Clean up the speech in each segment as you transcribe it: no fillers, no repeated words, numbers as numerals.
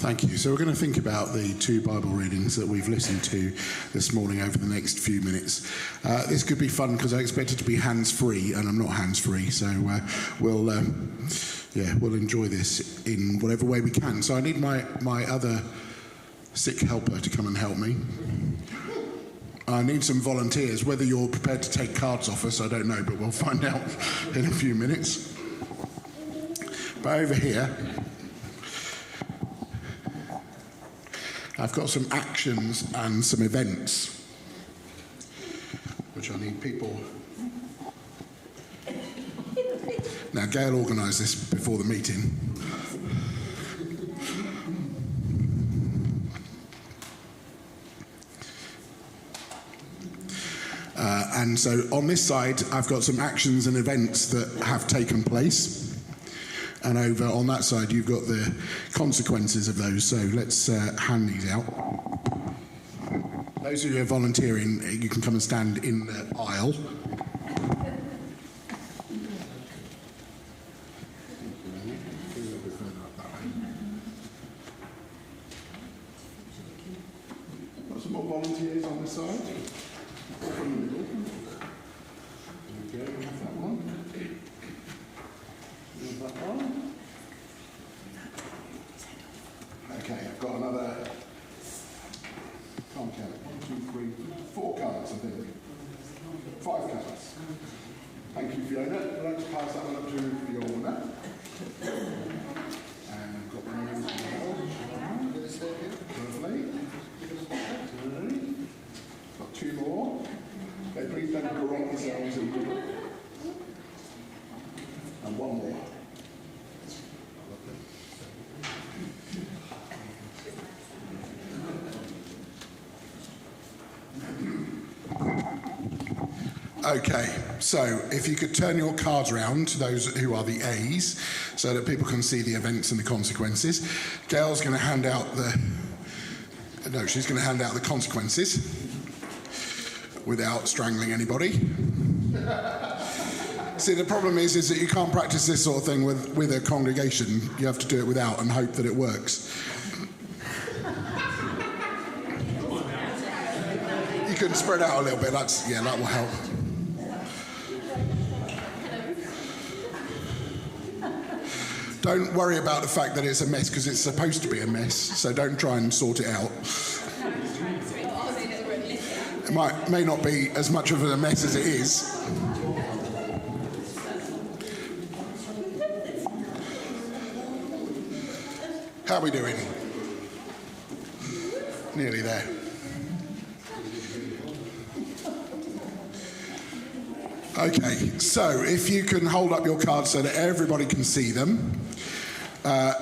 Thank you. So we're going to think about the two Bible readings that we've listened to this morning over the next few minutes. This could be fun because I expect it to be hands-free, and I'm not hands-free, so we'll enjoy this in whatever way we can. So I need my other sick helper to come and help me. I need some volunteers. Whether you're prepared to take cards off us, I don't know, but we'll find out in a few minutes. But over here, I've got some actions and some events, which I need people. Now, Gail organised this before the meeting. And so on this side, I've got some actions and events that have taken place. And over on that side, you've got the consequences of those. So let's hand these out. Those of you who are volunteering, you can come and stand in the aisle. Got some more volunteers on this side. From the middle. There we go, we have that one. That one. Okay, I've got another, can't count, 1, 2, 3, 4 cards, I think. 5 cards. Thank you, Fiona. I'd like to pass that one up to Fiona. And I've got one of those as well. Lovely. Got 2 more. Okay, please don't correct yourselves. And 1 more. Okay, so if you could turn your cards around, those who are the A's, so that people can see the events and the consequences. Gail's going to hand out she's going to hand out the consequences without strangling anybody. See, the problem is that you can't practice this sort of thing with a congregation. You have to do it without and hope that it works. You can spread out a little bit. That will help. Don't worry about the fact that it's a mess, because it's supposed to be a mess, so don't try and sort it out. It may not be as much of a mess as it is. How are we doing? Nearly there. Okay, so if you can hold up your cards so that everybody can see them.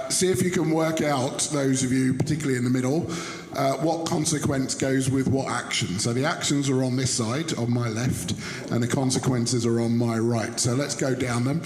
See if you can work out, those of you particularly in the middle, what consequence goes with what action. So the actions are on this side, on my left, and the consequences are on my right. So let's go down them.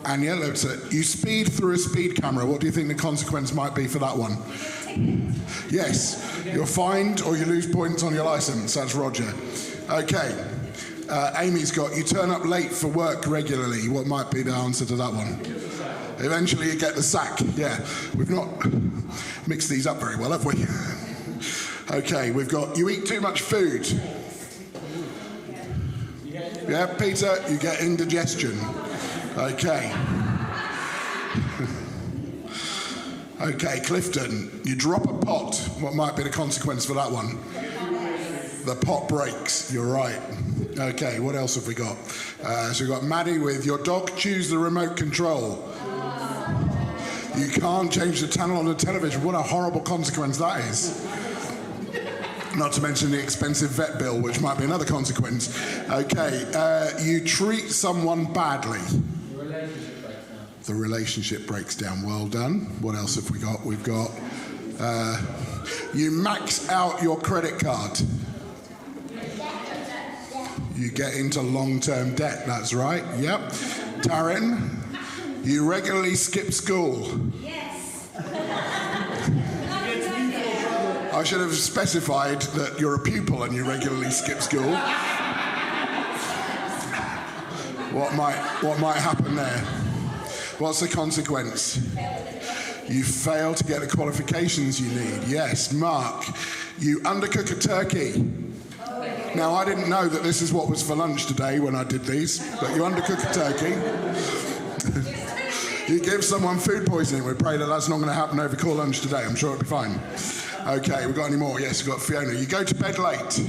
Anya, you speed through a speed camera. What do you think the consequence might be for that one? Yes, you're fined or you lose points on your licence. That's Roger. Okay. Amy's got, you turn up late for work regularly. What might be the answer to that one? Eventually you get the sack. Yeah, we've not mixed these up very well, have we? Okay, we've got, you eat too much food. Yeah, Peter, you get indigestion. Okay. Okay, Clifton, you drop a pot. What might be the consequence for that one? The pot breaks. You're right. Okay, what else have we got? So we've got Maddie with, your dog chews the remote control. You can't change the channel on the television. What a horrible consequence that is. Not to mention the expensive vet bill, which might be another consequence. Okay, you treat someone badly. The relationship breaks down. Well done. What else have we got? We've got, you max out your credit card. You get into long-term debt, that's right. Yep. Taryn, you regularly skip school. Yes. I should have specified that you're a pupil and you regularly skip school. What might happen there? What's the consequence? You fail to get the qualifications you need. Yes. Mark, you undercook a turkey. Now, I didn't know that this is what was for lunch today when I did these, but you undercook a turkey. You give someone food poisoning. We pray that that's not going to happen over core lunch today. I'm sure it'll be fine. Okay, we've got any more? Yes, we've got Fiona. You go to bed late.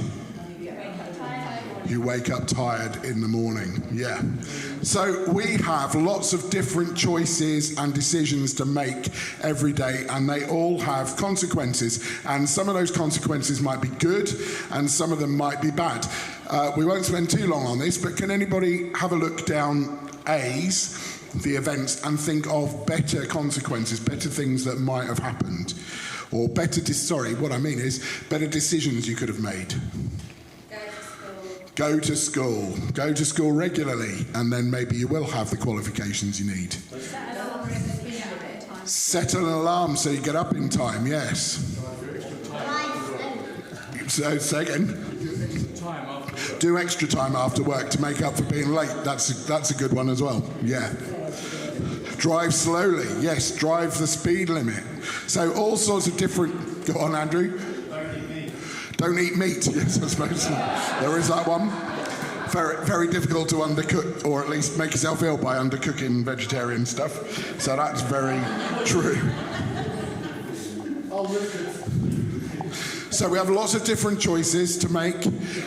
You wake up tired in the morning. Yeah. So we have lots of different choices and decisions to make every day, and they all have consequences. And some of those consequences might be good, and some of them might be bad. We won't spend too long on this, but can anybody have a look down A's, the events, and think of better consequences, better things that might have happened? Or better decisions you could have made. Go to school. Go to school regularly, and then maybe you will have the qualifications you need. Set an alarm so you get up in time, yes. So, say again. Do extra time after work to make up for being late. That's a good one as well, yeah. Drive slowly, yes, drive the speed limit. So all sorts of different... Go on, Andrew. Don't eat meat, yes, I suppose. There is that one. Very, very difficult to undercook, or at least make yourself ill by undercooking vegetarian stuff. So that's very true. So we have lots of different choices to make,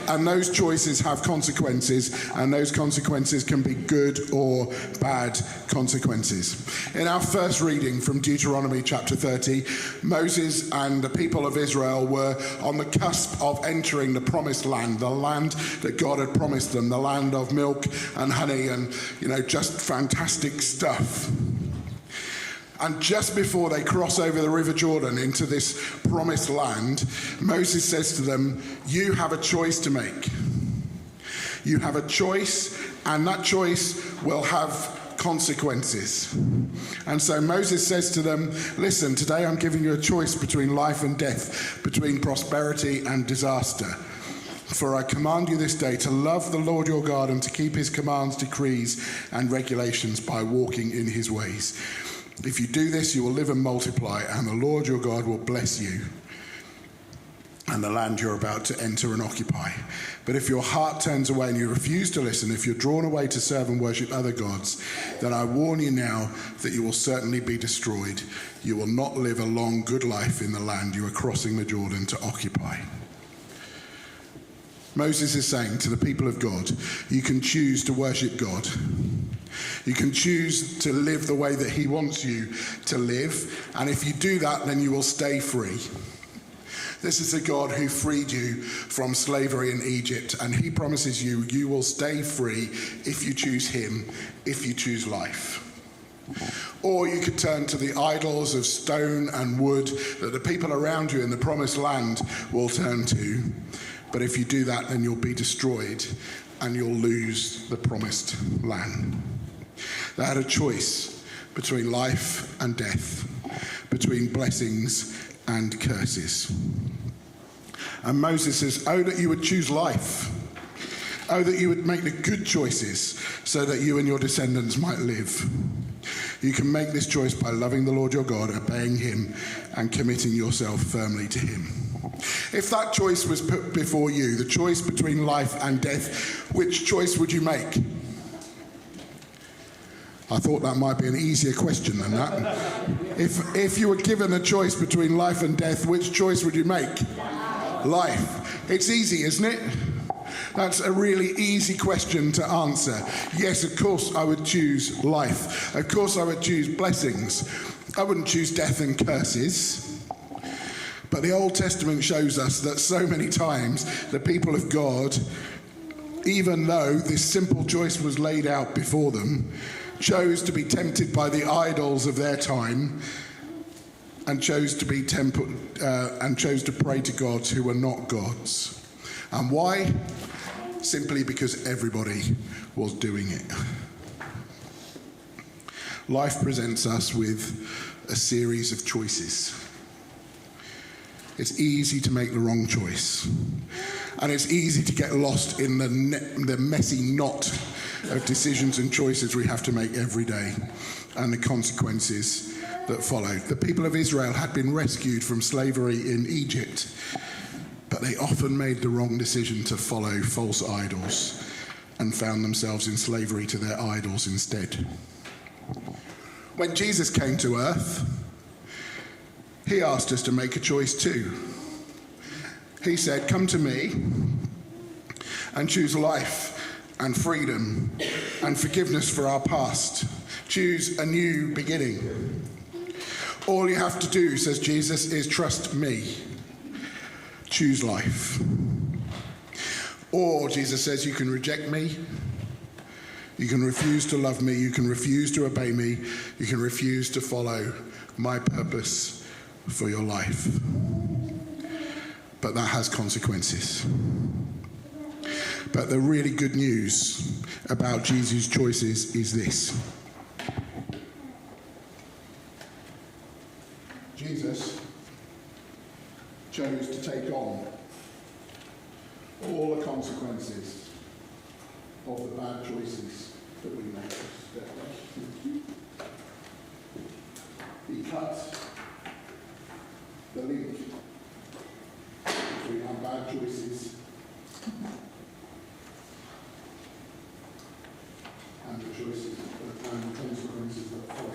and those choices have consequences, and those consequences can be good or bad consequences. In our first reading from Deuteronomy chapter 30, Moses and the people of Israel were on the cusp of entering the promised land, the land that God had promised them, the land of milk and honey and, just fantastic stuff. And just before they cross over the River Jordan into this promised land, Moses says to them, you have a choice to make. You have a choice, and that choice will have consequences. And so Moses says to them, listen, today I'm giving you a choice between life and death, between prosperity and disaster. For I command you this day to love the Lord your God and to keep his commands, decrees, and regulations by walking in his ways. If you do this, you will live and multiply, and the Lord your God will bless you and the land you're about to enter and occupy. But if your heart turns away and you refuse to listen, if you're drawn away to serve and worship other gods, then I warn you now that you will certainly be destroyed. You will not live a long, good life in the land you are crossing the Jordan to occupy. Moses is saying to the people of God, you can choose to worship God. You can choose to live the way that he wants you to live. And if you do that, then you will stay free. This is a God who freed you from slavery in Egypt. And he promises you, you will stay free if you choose him, if you choose life. Or you could turn to the idols of stone and wood that the people around you in the promised land will turn to. But if you do that, then you'll be destroyed and you'll lose the promised land. They had a choice between life and death, between blessings and curses. And Moses says, oh, that you would choose life. Oh, that you would make the good choices so that you and your descendants might live. You can make this choice by loving the Lord your God, obeying him, and committing yourself firmly to him. If that choice was put before you, the choice between life and death, which choice would you make? I thought that might be an easier question than that. If you were given a choice between life and death, which choice would you make? Life. It's easy, isn't it? That's a really easy question to answer. Yes, of course I would choose life. Of course I would choose blessings. I wouldn't choose death and curses. But the Old Testament shows us that so many times the people of God, even though this simple choice was laid out before them, chose to be tempted by the idols of their time and chose to be chose to pray to gods who were not gods. And why? Simply because everybody was doing it. Life presents us with a series of choices. It's easy to make the wrong choice. And it's easy to get lost in the messy knot of decisions and choices we have to make every day, and the consequences that followed. The people of Israel had been rescued from slavery in Egypt, but they often made the wrong decision to follow false idols and found themselves in slavery to their idols instead. When Jesus came to earth, he asked us to make a choice too. He said, "Come to me and choose life and freedom and forgiveness for our past. Choose a new beginning. All you have to do," says Jesus, "is trust me. Choose life." Or, Jesus says, you can reject me, you can refuse to love me, you can refuse to obey me, you can refuse to follow my purpose for your life. But that has consequences. But the really good news about Jesus' choices is this. Jesus chose to take on all the consequences of the bad choices that we make. He cut the link between our bad choices and the choices and the consequences that follow.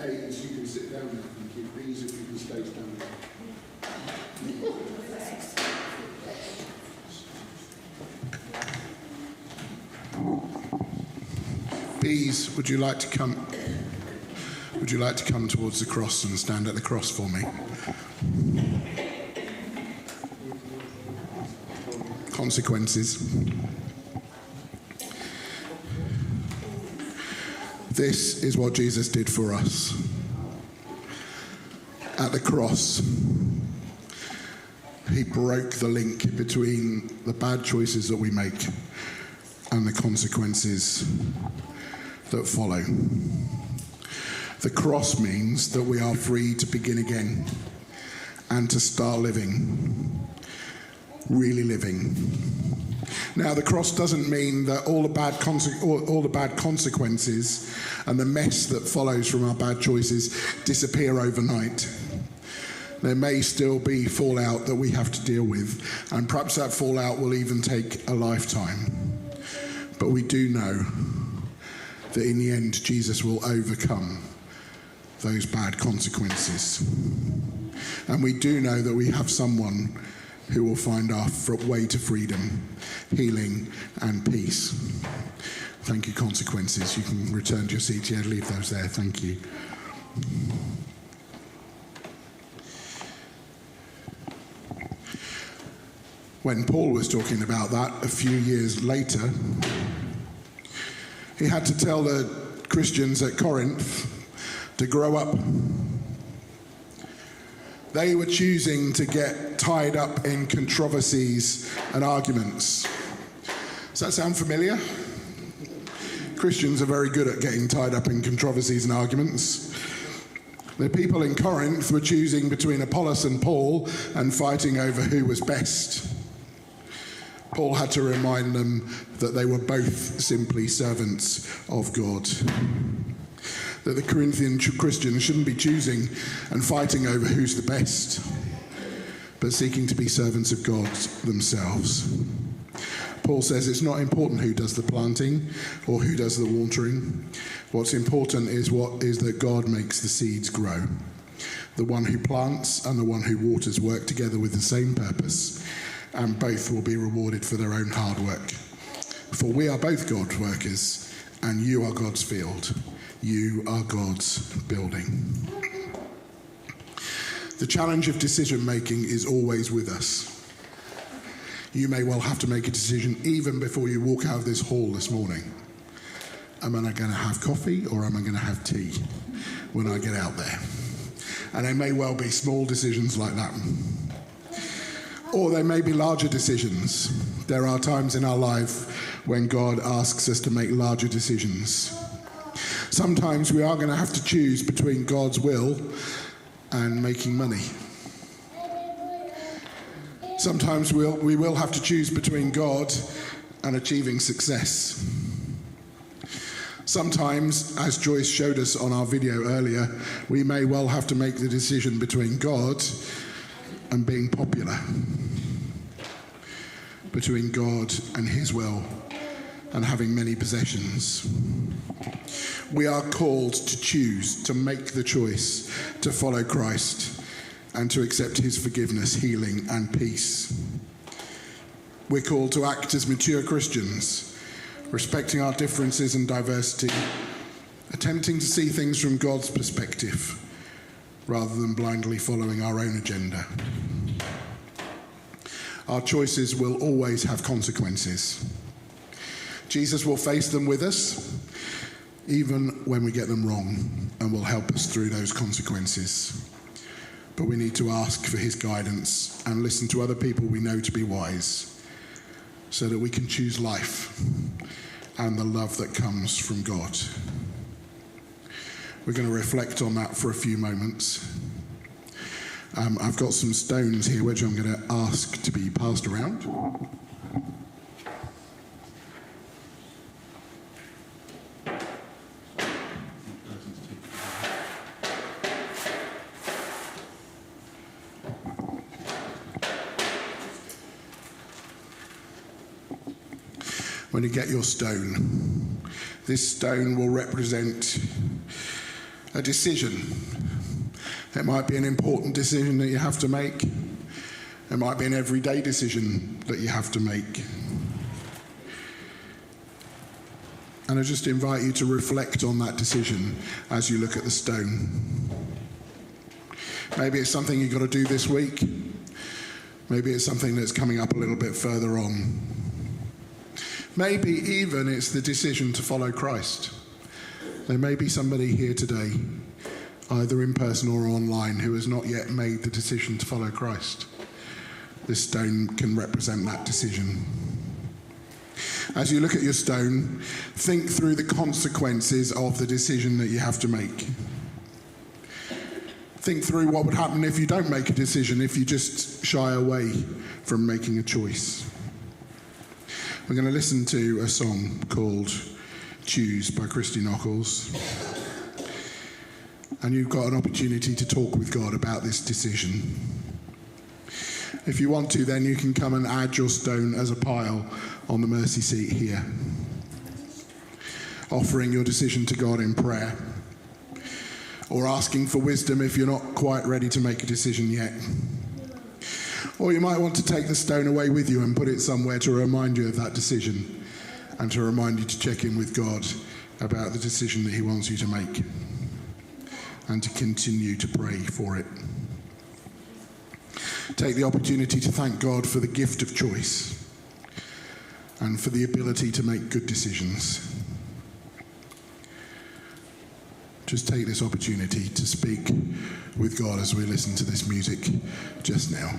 Aids, you can sit down there. Thank you. B's, if you can stay standing. B's, would you like to come? Would you like to come towards the cross and stand at the cross for me? Consequences. This is what Jesus did for us. At the cross, he broke the link between the bad choices that we make and the consequences that follow. The cross means that we are free to begin again and to start living, really living. Now, the cross doesn't mean that all the bad consequences and the mess that follows from our bad choices disappear overnight. There may still be fallout that we have to deal with, and perhaps that fallout will even take a lifetime. But we do know that in the end, Jesus will overcome those bad consequences. And we do know that we have someone who will find our way to freedom, healing, and peace. Thank you, consequences. You can return to your seat. Yeah, leave those there. Thank you. When Paul was talking about that a few years later, he had to tell the Christians at Corinth to grow up. They were choosing to get tied up in controversies and arguments. Does that sound familiar? Christians are very good at getting tied up in controversies and arguments. The people in Corinth were choosing between Apollos and Paul and fighting over who was best. Paul had to remind them that they were both simply servants of God. That the Corinthian Christians shouldn't be choosing and fighting over who's the best, but seeking to be servants of God themselves. Paul says it's not important who does the planting or who does the watering. What's important is that God makes the seeds grow. The one who plants and the one who waters work together with the same purpose, and both will be rewarded for their own hard work. For we are both God's workers, and you are God's field. You are God's building. The challenge of decision making is always with us. You may well have to make a decision even before you walk out of this hall this morning. Am I going to have coffee or am I going to have tea when I get out there? And there may well be small decisions like that. Or there may be larger decisions. There are times in our life when God asks us to make larger decisions. Sometimes we are going to have to choose between God's will and making money. Sometimes we will have to choose between God and achieving success. Sometimes, as Joyce showed us on our video earlier, we may well have to make the decision between God and being popular, between God and his will and having many possessions. We are called to choose, to make the choice to follow Christ and to accept his forgiveness, healing and peace. We're called to act as mature Christians, respecting our differences and diversity, attempting to see things from God's perspective rather than blindly following our own agenda. Our choices will always have consequences. Jesus will face them with us, even when we get them wrong, and will help us through those consequences. But we need to ask for his guidance and listen to other people we know to be wise, so that we can choose life and the love that comes from God. We're going to reflect on that for a few moments. I've got some stones here which I'm going to ask to be passed around. When you get your stone, this stone will represent a decision. It might be an important decision that you have to make. It might be an everyday decision that you have to make. And I just invite you to reflect on that decision as you look at the stone. Maybe it's something you've got to do this week. Maybe it's something that's coming up a little bit further on. Maybe even it's the decision to follow Christ. There may be somebody here today, either in person or online, who has not yet made the decision to follow Christ. This stone can represent that decision. As you look at your stone, think through the consequences of the decision that you have to make. Think through what would happen if you don't make a decision, if you just shy away from making a choice. We're going to listen to a song called Choose by Christy Nockels. And you've got an opportunity to talk with God about this decision. If you want to, then you can come and add your stone as a pile on the mercy seat here, offering your decision to God in prayer, or asking for wisdom if you're not quite ready to make a decision yet. Or you might want to take the stone away with you and put it somewhere to remind you of that decision and to remind you to check in with God about the decision that he wants you to make and to continue to pray for it. Take the opportunity to thank God for the gift of choice and for the ability to make good decisions. Just take this opportunity to speak with God as we listen to this music just now.